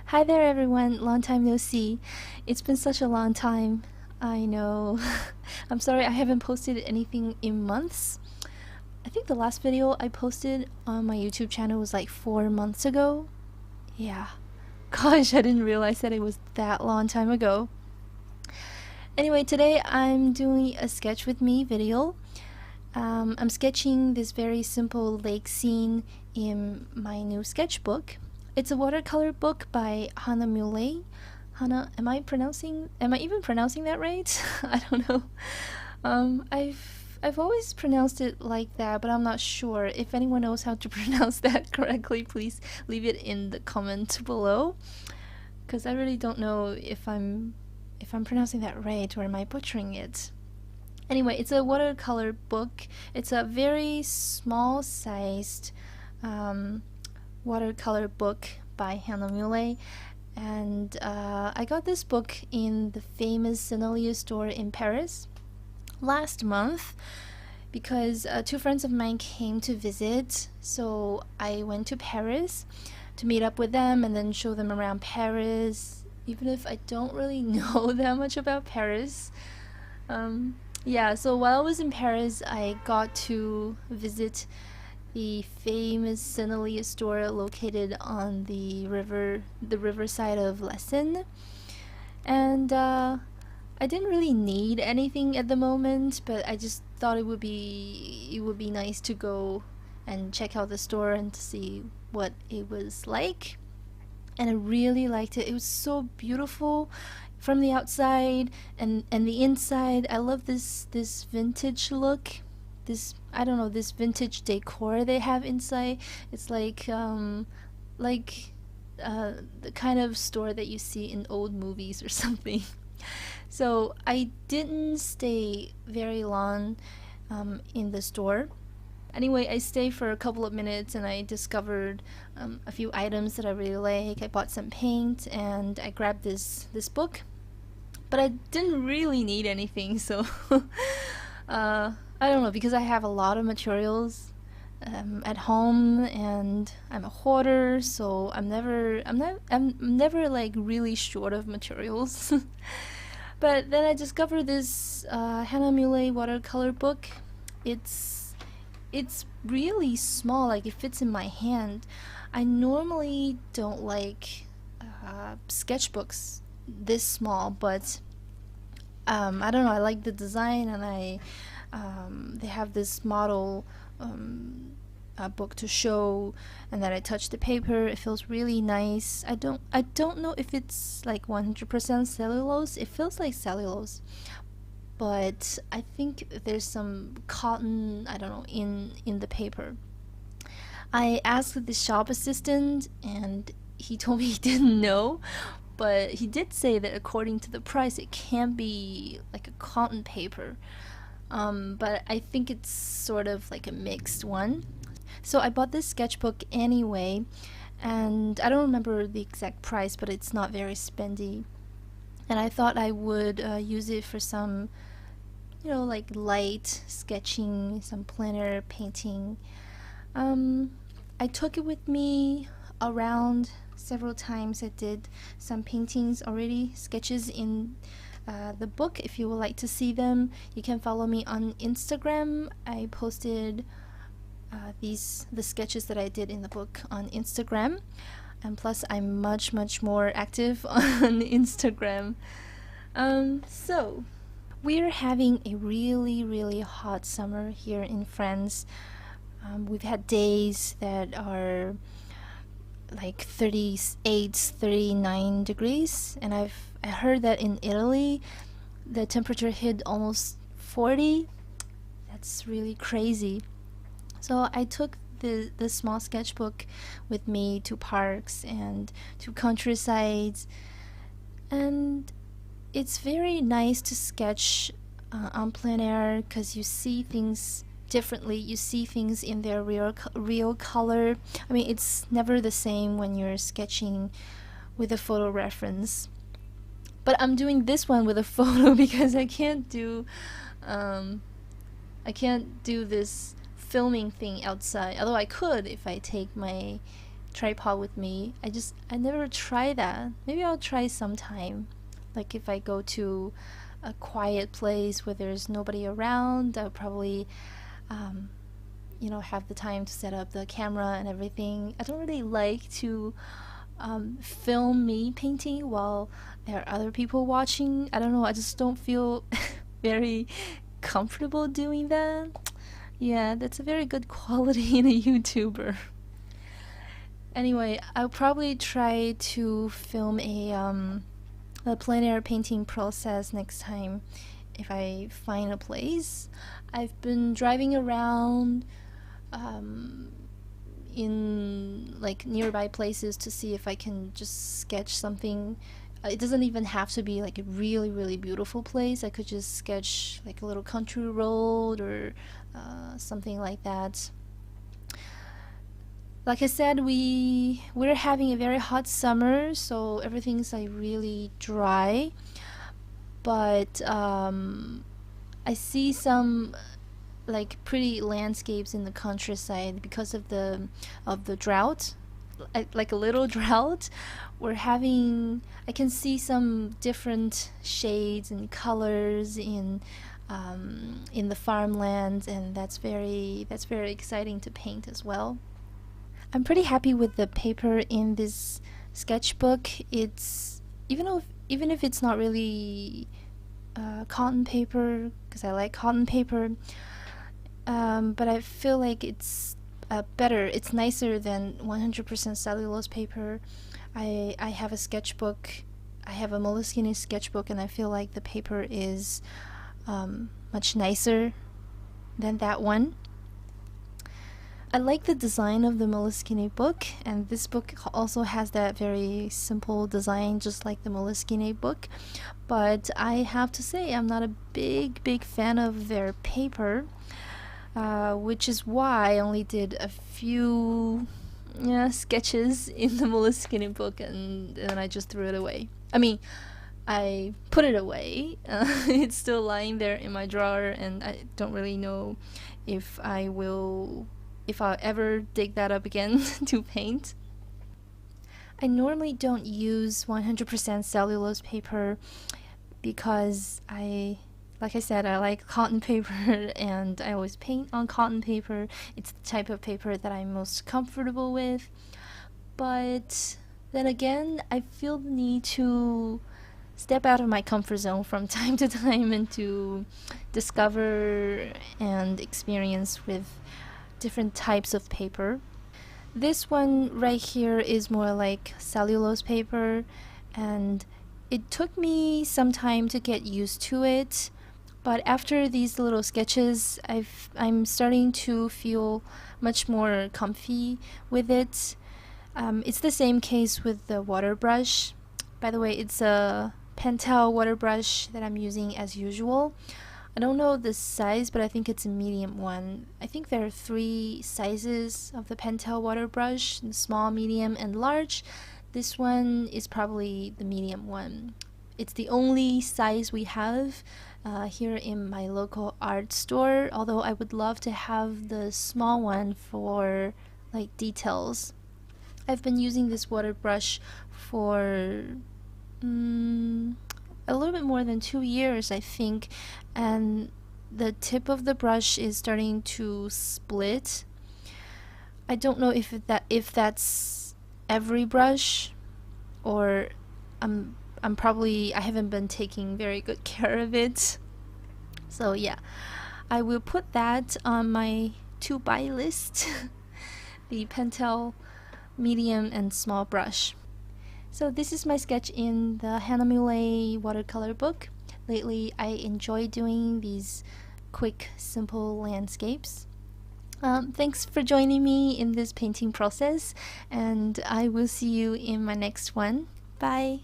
Hi there, everyone. Long time no see. It's been such a long time. I know. I'm sorry I haven't posted anything in months. I think the last video I posted on my YouTube channel was like 4 months ago. Yeah. Gosh, I didn't realize that it was that long time ago. Anyway, today I'm doing a sketch with me video. I'm sketching this very simple lake scene in my new sketchbook. It's a watercolor book by Hana Muley. Hana, am I even pronouncing that right? I don't know. I've always pronounced it like that, but I'm not sure. If anyone knows how to pronounce that correctly, please leave it in the comment below. Because I really don't know if I'm pronouncing that right or am I butchering it. Anyway, it's a watercolor book. It's a very small sized watercolor book by Hana Muley. And I got this book in the famous Sennelier store in Paris last month because two friends of mine came to visit. So I went to Paris to meet up with them and then show them around Paris, even if I don't really know that much about Paris. Yeah, so while I was in Paris, I got to visit the famous Sennelier store located on the riverside of La Seine. And I didn't really need anything at the moment, but I just thought it would be nice to go and check out the store and to see what it was like. And I really liked it. It was so beautiful from the outside and the inside. I love this vintage look. This, I don't know, this vintage decor they have inside. It's like the kind of store that you see in old movies or something. So I didn't stay very long in the store. Anyway, I stayed for a couple of minutes and I discovered a few items that I really like. I bought some paint and I grabbed this book, but I didn't really need anything, so I don't know, because I have a lot of materials at home and I'm a hoarder, so I'm never like really short of materials. But then I discovered this Hana Muley watercolor book. It's really small, like it fits in my hand. I normally don't like sketchbooks this small, but I don't know, I like the design, and they have this model book to show, and that I touch the paper, it feels really nice. I don't know if it's like 100% cellulose. It feels like cellulose, but I think there's some cotton, I don't know, in the paper. I asked the shop assistant and he told me he didn't know, but he did say that according to the price it can be like a cotton paper. But I think it's sort of like a mixed one. So I bought this sketchbook anyway, and I don't remember the exact price, but it's not very spendy. And I thought I would use it for some, like light sketching, some plein air painting. I took it with me around several times. I did some paintings already, sketches in the book. If you would like to see them, you can follow me on Instagram. I posted the sketches that I did in the book on Instagram, and plus I'm much more active on Instagram. So we're having a really hot summer here in France. We've had days that are like 38, 39 degrees, and I heard that in Italy the temperature hit almost 40. That's really crazy. So I took the small sketchbook with me to parks and to countrysides, and it's very nice to sketch on plein air because you see things differently. You see things in their real color. I mean, it's never the same when you're sketching with a photo reference. But I'm doing this one with a photo because I can't do this filming thing outside. Although I could if I take my tripod with me. I never try that. Maybe I'll try sometime. Like if I go to a quiet place where there's nobody around, I'll probably have the time to set up the camera and everything. I don't really like to film me painting while there are other people watching. I don't know, I just don't feel very comfortable doing that. Yeah, that's a very good quality in a YouTuber. Anyway, I'll probably try to film a plein air painting process next time if I find a place. I've been driving around in like nearby places to see if I can just sketch something. It doesn't even have to be like a really, really beautiful place. I could just sketch like a little country road or something like that. Like I said, we're having a very hot summer, so everything's like really dry. But I see some like pretty landscapes in the countryside because of the drought, like a little drought. I can see some different shades and colors in the farmlands, and that's very exciting to paint as well. I'm pretty happy with the paper in this sketchbook. It's even if it's not really cotton paper, because I like cotton paper, but I feel like it's better. It's nicer than 100% cellulose paper. I have a sketchbook. I have a Moleskine sketchbook, and I feel like the paper is much nicer than that one. I like the design of the Moleskine book, and this book also has that very simple design just like the Moleskine book, but I have to say I'm not a big fan of their paper, which is why I only did a few sketches in the Moleskine book, and then I just threw it away. I mean, I put it away. It's still lying there in my drawer, and I don't really know if I'll ever dig that up again to paint. I normally don't use 100% cellulose paper because like I said, I like cotton paper and I always paint on cotton paper. It's the type of paper that I'm most comfortable with. But then again, I feel the need to step out of my comfort zone from time to time and to discover and experience with different types of paper. This one right here is more like cellulose paper, and it took me some time to get used to it, but after these little sketches I'm starting to feel much more comfy with it. It's the same case with the water brush. By the way, it's a Pentel water brush that I'm using as usual. I don't know the size, but I think it's a medium one. I think there are 3 sizes of the Pentel water brush: small, medium, and large. This one is probably the medium one. It's the only size we have here in my local art store, although I would love to have the small one for like details. I've been using this water brush for a little bit more than 2 years, I think, and the tip of the brush is starting to split. I don't know if that's every brush, or I haven't been taking very good care of it. So yeah, I will put that on my to buy list. The Pentel medium and small brush. So this is my sketch in the Hana Mule watercolor book. Lately I enjoy doing these quick, simple landscapes. Thanks for joining me in this painting process, and I will see you in my next one. Bye!